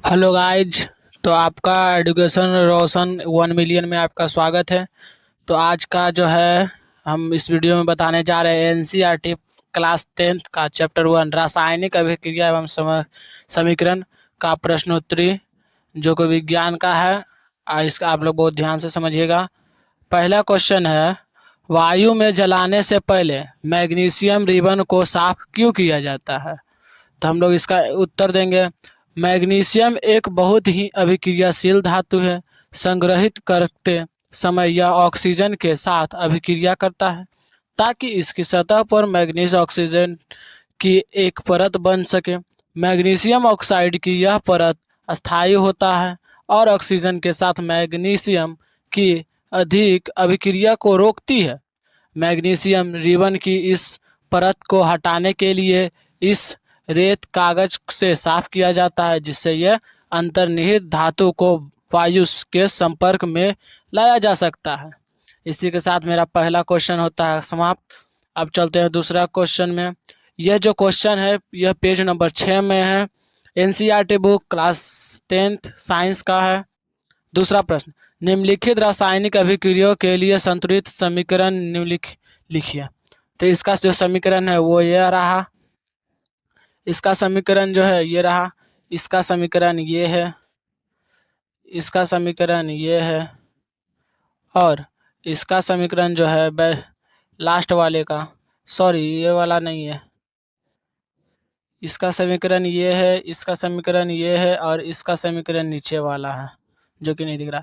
Hello guys. तो आपका education रोशन 1 million में आपका स्वागत है। तो आज का जो है हम इस वीडियो में बताने जा रहे हैं एनसीईआरटी क्लास 10th का चैप्टर 1 रासायनिक अभिक्रिया एवं समीकरण का प्रश्नोत्तरी जो कि विज्ञान का है। इसका आप लोग बहुत ध्यान से समझिएगा। पहला क्वेश्चन है, वायु में जलाने से पहले मैग्नीशियम रिबन को साफ क्यों किया जाता है? तो हम लोग इसका उत्तर देंगे। मैग्नीशियम एक बहुत ही अभिक्रियाशील धातु है। संग्रहित करते समय यह ऑक्सीजन के साथ अभिक्रिया करता है ताकि इसकी सतह पर मैग्नीज ऑक्सीजन की एक परत बन सके। मैग्नीशियम ऑक्साइड की यह परत अस्थायी होता है और ऑक्सीजन के साथ मैग्नीशियम की अधिक अभिक्रिया को रोकती है। मैग्नीशियम रिबन की इस परत को हटाने के लिए इस रेत कागज से साफ किया जाता है जिससे यह अंतर्निहित धातु को वायु के संपर्क में लाया जा सकता है। इसी के साथ मेरा पहला क्वेश्चन होता है समाप्त। अब चलते हैं दूसरा क्वेश्चन में। यह जो क्वेश्चन है यह पेज नंबर 6 में है। NCERT book class 10th science का है। दूसरा प्रश्न, निम्नलिखित रासायनिक अभिक्रियाओं के लिए संतुलित समीकरण लिखिए। तो इसका जो समीकरण है वो यह रहा। इसका समीकरण जो है ये रहा। इसका समीकरण ये है। इसका समीकरण ये है और इसका समीकरण जो है लास्ट वाले का, सॉरी ये वाला नहीं है। इसका समीकरण ये है, इसका समीकरण ये है और इसका समीकरण नीचे वाला है जो कि नहीं दिख रहा।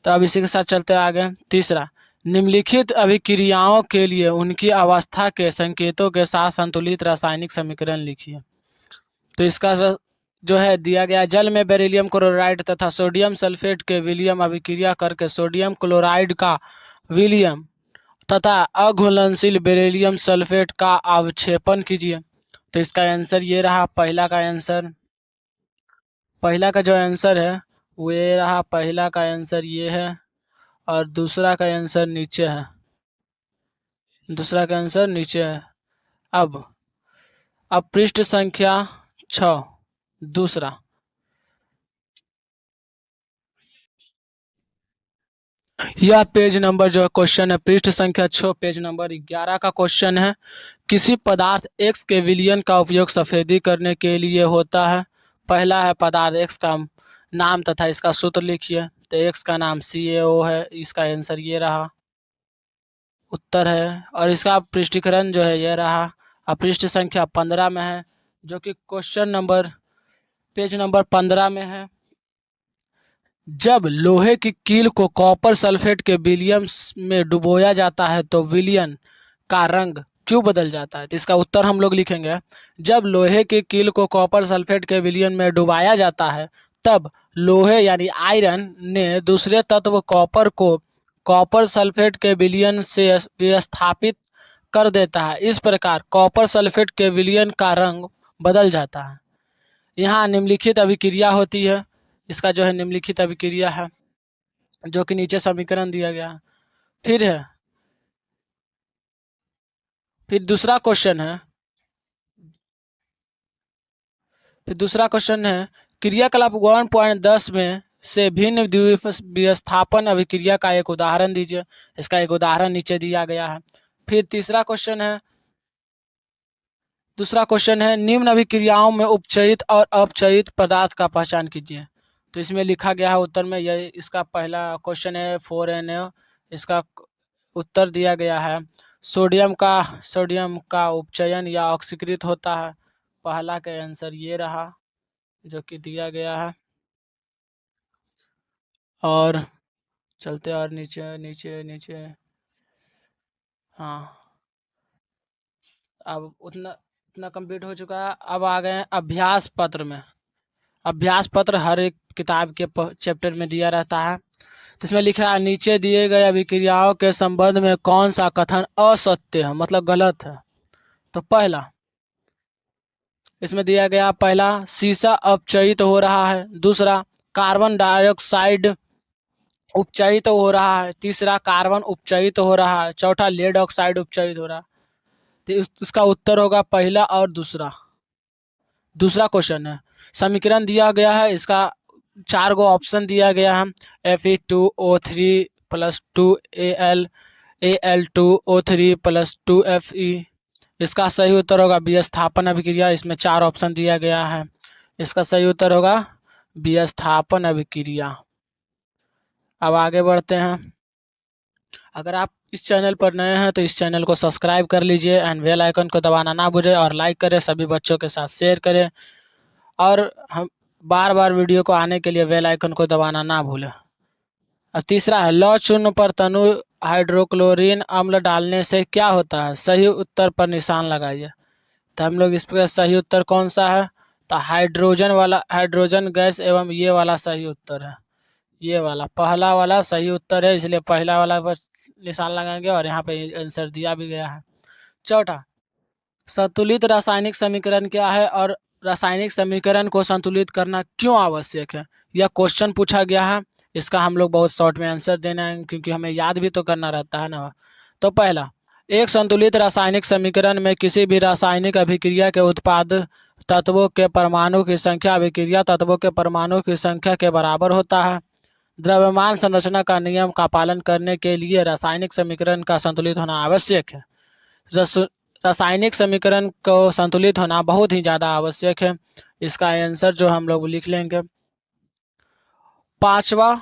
तो अब इसी के साथ चलते हैं आगे। तीसरा, निम्नलिखित अभिक्रियाओं के लिए उनकी अवस्था के संकेतों के साथ संतुलित रासायनिक समीकरण लिखिए। तो इसका जो है दिया गया, जल में बेरिलियम क्लोराइड तथा सोडियम सल्फेट के विलियम अभिक्रिया करके सोडियम क्लोराइड का विलियम तथा अघुलनशील बेरिलियम सल्फेट का अवक्षेपण कीजिए। तो इसका आंसर ये रहा। पहला का आंसर, पहला का जो आंसर है वो ये रहा। पहला का आंसर ये है और दूसरा का आंसर नीचे है। दूसरा का आंसर नीचे है। अब पृष्ठ संख्या 6 दूसरा, यह पेज नंबर जो क्वेश्चन है पृष्ठ संख्या 6 पेज नंबर 11 का क्वेश्चन है। किसी पदार्थ X के विलयन का उपयोग सफेदी करने के लिए होता है। पहला है पदार्थ X का नाम तथा इसका सूत्र लिखिए। तो X का नाम CaO है। इसका आंसर ये रहा, उत्तर है। और इसका पृष्ठीकरण जो है ये रहा। अब पृष्ठ संख्या 15 में है जो कि क्वेश्चन नंबर पेज नंबर 15 में है। जब लोहे की कील को कॉपर सल्फेट के विलियम में डुबोया जाता है तो विलियन का रंग क्यों बदल जाता है? तो इसका उत्तर हम लोग लिखेंगे। जब लोहे की कील को कॉपर सल्फेट के विलियन में डुबाया जाता है तब लोहे यानी आयरन ने दूसरे तत्व कॉपर को कॉपर सल्फेट के विलियन से विस्थापित कर देता है। इस प्रकार कॉपर सल्फेट के विलियन का रंग बदल जाता है। यहाँ निम्नलिखित अभिक्रिया होती है। इसका जो है निम्नलिखित अभिक्रिया है जो कि नीचे समीकरण दिया गया है। फिर है, फिर दूसरा क्वेश्चन है। फिर दूसरा क्वेश्चन है, क्रियाकलाप 1.10 में से भिन्न विस्थापन अभिक्रिया का एक उदाहरण दीजिए। इसका एक उदाहरण नीचे दिया गया है। फिर तीसरा क्वेश्चन है, दूसरा क्वेश्चन है, निम्न अभिक्रियाओं में उपचयित और अपचयित पदार्थ का पहचान कीजिए। तो इसमें लिखा गया है उत्तर में, यह इसका पहला क्वेश्चन है 4Na। इसका उत्तर दिया गया है सोडियम का उपचयन या ऑक्सीकृत होता है। पहला का आंसर ये रहा जो कि दिया गया है। और चलते और नीचे नीचे नीचे, हाँ अब उतना कंप्लीट हो चुका है। अब आ गए अभ्यास पत्र में। अभ्यास पत्र हर एक किताब के चैप्टर में दिया रहता है। तो इसमें लिखा है, नीचे दिए गए अभिक्रियाओं के संबंध में कौन सा कथन असत्य है, मतलब गलत है। तो पहला इसमें दिया गया, पहला सीसा अपचयित हो रहा है। दूसरा कार्बन डाइऑक्साइड उपचयित हो रहा है। तीसरा कार्बन उपचयित हो रहा है। चौथा लेड ऑक्साइड उपचयित हो रहा है। तो इसका उत्तर होगा पहला और दूसरा। दूसरा क्वेश्चन है, समीकरण दिया गया है, इसका 4 गो ऑप्शन दिया गया है। Fe2O3 plus 2Al2O3 plus 2Fe। इसका सही उत्तर होगा विस्थापन अभिक्रिया। इसमें 4 ऑप्शन दिया गया है, इसका सही उत्तर होगा विस्थापन अभिक्रिया। अब आगे बढ़ते हैं। अगर आप इस चैनल पर नए हैं तो इस चैनल को सब्सक्राइब कर लीजिए एंड बेल आइकन को दबाना ना भूलें और लाइक करें, सभी बच्चों के साथ शेयर करें और हम बार बार वीडियो को आने के लिए बेल आइकन को दबाना ना भूलें। अब तीसरा है, लौह चूर्ण पर तनु हाइड्रोक्लोरिन अम्ल डालने से क्या होता है? सही उत्तर पर निशान लगाइए। तो हम लोग इस पर सही उत्तर कौन सा है? तो हाइड्रोजन गैस एवं ये वाला सही उत्तर है। ये वाला पहला वाला सही उत्तर है, इसलिए पहला वाला पर निशान लगाएंगे और यहाँ पे आंसर दिया भी गया है। चौथा, संतुलित रासायनिक समीकरण क्या है और रासायनिक समीकरण को संतुलित करना क्यों आवश्यक है? यह क्वेश्चन पूछा गया है। इसका हम लोग बहुत शॉर्ट में आंसर देना है, क्योंकि हमें याद भी तो करना रहता है ना। तो पहला, एक संतुलित रासायनिक समीकरण में किसी भी रासायनिक अभिक्रिया के उत्पाद तत्वों के परमाणु की संख्या अभिक्रिया तत्वों के परमाणु की संख्या के बराबर होता है। द्रव्यमान संरचना का नियम का पालन करने के लिए रासायनिक समीकरण का संतुलित होना आवश्यक है। रासायनिक समीकरण को संतुलित होना बहुत ही ज़्यादा आवश्यक है। इसका आंसर जो हम लोग लिख लेंगे। पांचवा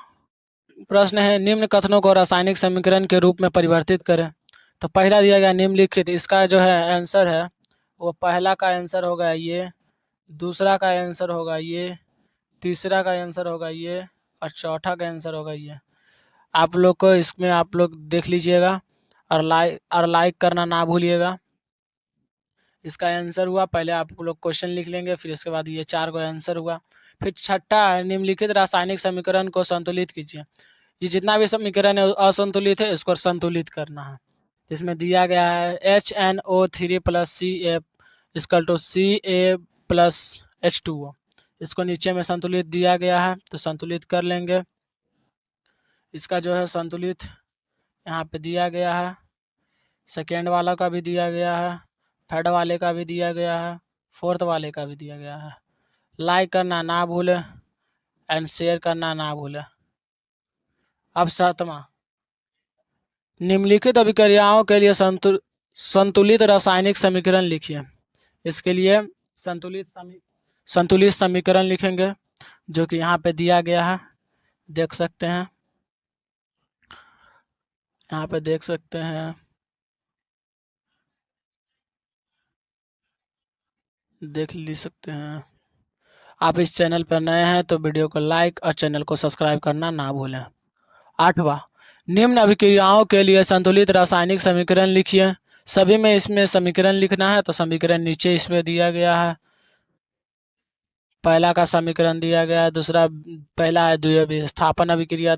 प्रश्न है, निम्न कथनों को रासायनिक समीकरण के रूप में परिवर्तित करें। तो पहला दिया गया निम्नलिखित, इसका जो है आंसर है वो पहला का आंसर होगा ये, दूसरा का आंसर होगा ये, तीसरा का आंसर होगा ये और चौथा का आंसर होगा ये। आप लोग को इसमें आप लोग देख लीजिएगा और लाइक करना ना भूलिएगा। इसका आंसर हुआ, पहले आप लोग क्वेश्चन लिख लेंगे, फिर इसके बाद ये 4 का आंसर हुआ। फिर छठा है, निम्नलिखित रासायनिक समीकरण को संतुलित कीजिए। ये जितना भी समीकरण है असंतुलित है, इसको संतुलित करना है। इसमें दिया गया है HNO3 plus Ca equal to Ca plus H2O। इसको नीचे में संतुलित दिया गया है, तो संतुलित कर लेंगे। इसका जो है संतुलित यहाँ पे दिया गया है, सेकेंड वाला का भी दिया गया है, थर्ड वाले का भी दिया गया है, फोर्थ वाले का भी दिया गया है। लाइक करना ना भूलें एंड शेयर करना ना भूलें। अब सातवां, निम्नलिखित अभिक्रियाओं के लिए संतुलित रासायनिक समीकरण लिखिए। इसके लिए संतुलित समीकरण लिखेंगे, जो कि यहाँ पे दिया गया है, देख सकते हैं, यहाँ पे देख सकते हैं, देख ली सकते हैं। आप इस चैनल पर नए हैं तो वीडियो को लाइक और चैनल को सब्सक्राइब करना ना भूलें। आठवां, निम्न अभिक्रियाओं के लिए संतुलित रासायनिक समीकरण लिखिए। सभी में इसमें समीकरण लिखना है, तो समीकरण नीचे इसमें दिया गया है। पहला का समीकरण दिया गया है, पहला है विस्थापन अभिक्रिया,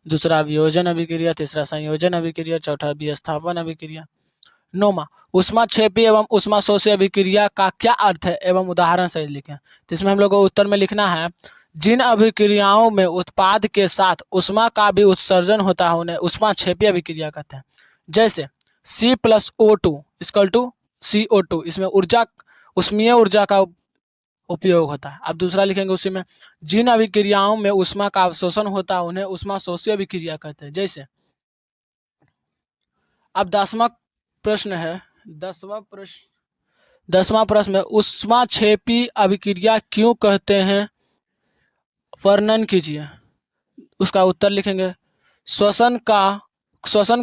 दूसरा वियोजन अभिक्रिया, तीसरा संयोजन अभिक्रिया, चौथा विस्थापन अभिक्रिया। नौवां, ऊष्माक्षेपी एवं ऊष्माशोषी अभिक्रिया का क्या अर्थ है एवं उदाहरण सहित लिखें। तो इसमें हम लोग को उत्तर में लिखना है, जिन अभिक्रियाओं में उत्पाद के साथ ऊष्मा का भी उत्सर्जन होता है उन्हें ऊष्माक्षेपी अभिक्रिया कहते हैं। जैसे C+O2 इक्वल टू CO2, इसमें ऊष्मीय ऊर्जा का उपयोग होता है। अब दूसरा लिखेंगे उसी में, जिन अभिक्रियाओं में ऊष्मा का अवशोषण होता है उन्हें ऊष्माशोषी अभिक्रिया कहते हैं। जैसे अब 10वां प्रश्न है, 10वां प्रश्न में ऊष्माक्षेपी अभिक्रिया क्यों कहते हैं, वर्णन कीजिए। उसका उत्तर लिखेंगे, श्वसन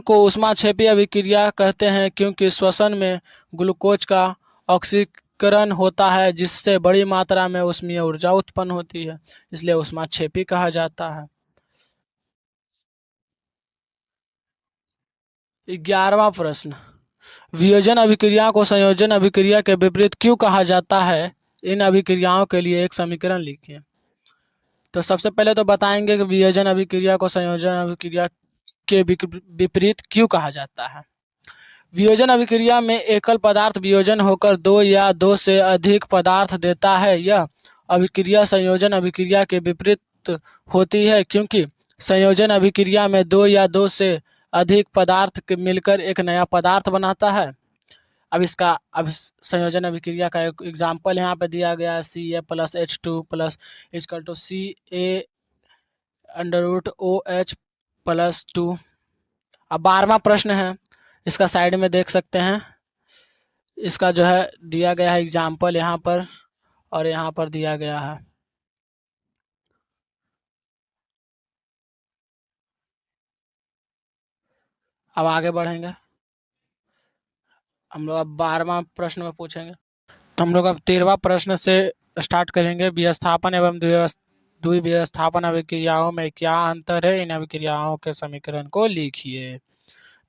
को ऊष्माक्षेपी अभिक्रिया कहते हैं क्योंकि श्वसन में ग्लूकोज का ऑक्सीकरण होता है, जिससे बड़ी मात्रा में ऊष्मीय ऊर्जा उत्पन्न होती है, इसलिए ऊष्माक्षेपी कहा जाता है। 11वां प्रश्न, वियोजन अभिक्रिया को संयोजन अभिक्रिया के विपरीत क्यों कहा जाता है, इन अभिक्रियाओं के लिए एक समीकरण लिखिए। तो सबसे पहले तो बताएंगे कि वियोजन अभिक्रिया को संयोजन अभिक्रिया के विपरीत क्यों कहा जाता है। वियोजन अभिक्रिया में एकल पदार्थ वियोजन होकर 2 या 2 से अधिक पदार्थ देता है। यह अभिक्रिया संयोजन अभिक्रिया के विपरीत होती है, क्योंकि संयोजन अभिक्रिया में 2 या 2 से अधिक पदार्थ मिलकर एक नया पदार्थ बनाता है। अब संयोजन अभिक्रिया का एक एग्जाम्पल यहाँ पे दिया गया है, Ca+H2 इक्वल टू Ca√OH+2। अब 12वां प्रश्न है, इसका साइड में देख सकते हैं। इसका जो है दिया गया है एग्जाम्पल यहाँ पर और यहाँ पर दिया गया है। अब आगे बढ़ेंगे, हम लोग अब 12वां प्रश्न में पूछेंगे। तो हम लोग अब 13वां प्रश्न से स्टार्ट करेंगे। विस्थापन एवं द्विविस्थापन अभिक्रियाओं में क्या अंतर है, इन अभिक्रियाओं के समीकरण को लिखिए।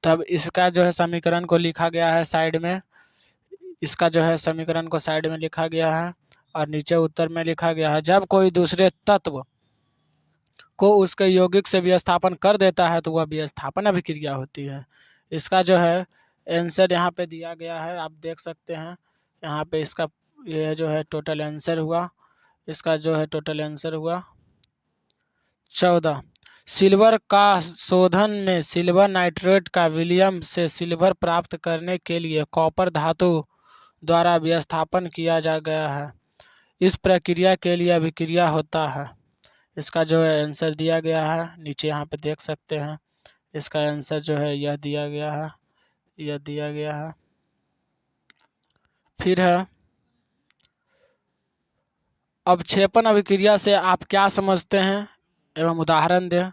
तब इसका जो है समीकरण को लिखा गया है साइड में, इसका जो है समीकरण को साइड में लिखा गया है और नीचे उत्तर में लिखा गया है, जब कोई दूसरे तत्व को उसके यौगिक से विस्थापन कर देता है तो वह विस्थापन अभिक्रिया होती है। इसका जो है आंसर यहाँ पे दिया गया है, आप देख सकते हैं यहाँ पे। इसका यह जो है टोटल आंसर हुआ, इसका जो है टोटल आंसर हुआ 14। सिल्वर का शोधन में सिल्वर नाइट्रेट का विलयन से सिल्वर प्राप्त करने के लिए कॉपर धातु द्वारा विस्थापन किया जा गया है। इस प्रक्रिया के लिए अभिक्रिया होता है। इसका जो है आंसर दिया गया है, नीचे यहाँ पे देख सकते हैं। इसका आंसर जो है यह दिया गया है, यह दिया गया है। फिर है अवक्षेपण अभिक्रिया से आप क्या समझते हैं एवं उदाहरण दें।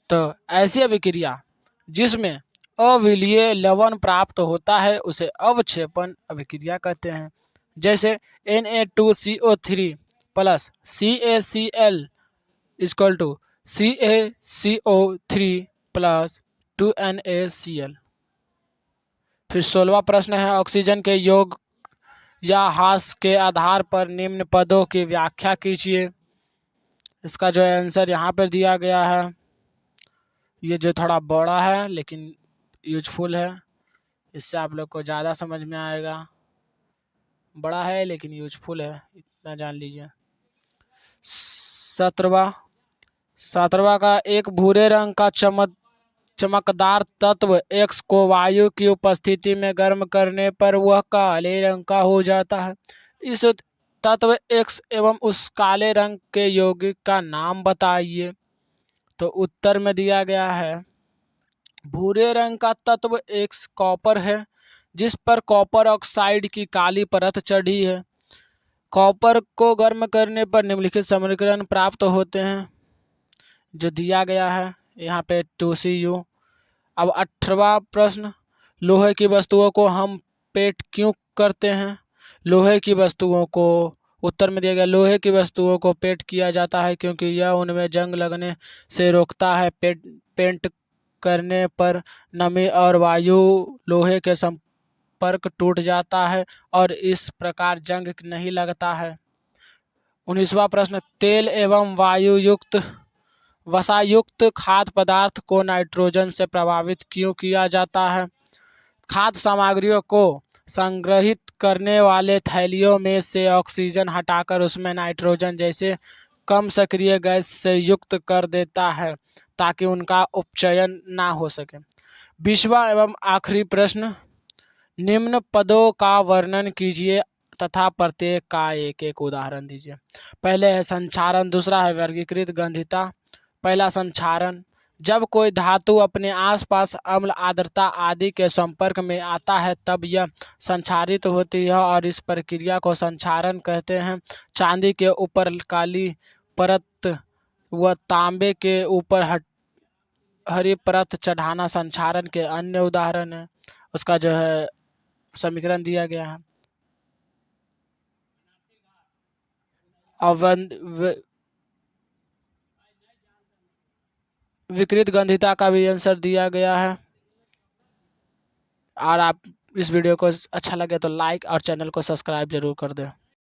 तो ऐसी अभिक्रिया जिसमें अविलीय लवण प्राप्त होता है उसे अवक्षेपण अभिक्रिया कहते हैं। जैसे Na2CO3 plus CaCl equal to CaCO3 plus 2NaCl। फिर 16वां प्रश्न है, ऑक्सीजन के योग या ह्रास के आधार पर निम्न पदों की व्याख्या कीजिए। इसका जो आंसर यहाँ पर दिया गया है, ये जो थोड़ा बड़ा है लेकिन यूजफुल है, इससे आप लोग को ज़्यादा समझ में आएगा। बड़ा है लेकिन यूजफुल है, इतना जान लीजिए। 17वां का एक भूरे रंग का चमकदार तत्व X को वायु की उपस्थिति में गर्म करने पर वह काले रंग का हो जाता है। इस तत्व X एवं उस काले रंग के यौगिक का नाम बताइए। तो उत्तर में दिया गया है, भूरे रंग का तत्व X कॉपर है, जिस पर कॉपर ऑक्साइड की काली परत चढ़ी है। कॉपर को गर्म करने पर निम्नलिखित समीकरण प्राप्त होते हैं, जो दिया गया है यहाँ पे 2Cu। अब 18वां प्रश्न, लोहे की वस्तुओं को हम पेट क्यों करते हैं। लोहे की वस्तुओं को, उत्तर में दिया गया, लोहे की वस्तुओं को पेंट किया जाता है क्योंकि यह उनमें जंग लगने से रोकता है। पेंट करने पर नमी और वायु लोहे के संपर्क टूट जाता है और इस प्रकार जंग नहीं लगता है। 19वां प्रश्न, तेल एवं वायुयुक्त वसायुक्त खाद्य पदार्थ को नाइट्रोजन से प्रभावित क्यों किया जाता है। खाद्य सामग्रियों को संग्रहित करने वाले थैलियों में से ऑक्सीजन हटाकर उसमें नाइट्रोजन जैसे कम सक्रिय गैस से युक्त कर देता है ताकि उनका उपचयन ना हो सके। 20वां एवं आखिरी प्रश्न, निम्न पदों का वर्णन कीजिए तथा प्रत्येक का एक एक उदाहरण दीजिए। पहले है संक्षारण, दूसरा है वर्गीकृत गंधिता। पहला संक्षारण, जब कोई धातु अपने आसपास अम्ल, आर्द्रता आदि के संपर्क में आता है तब यह संक्षारित होती है और इस प्रक्रिया को संक्षारण कहते हैं। चांदी के ऊपर काली परत व तांबे के ऊपर हरी परत चढ़ाना संक्षारण के अन्य उदाहरण है। उसका जो है समीकरण दिया गया है। विकृत गंधिता का भी आंसर दिया गया है। और आप इस वीडियो को अच्छा लगे तो लाइक और चैनल को सब्सक्राइब जरूर कर दें।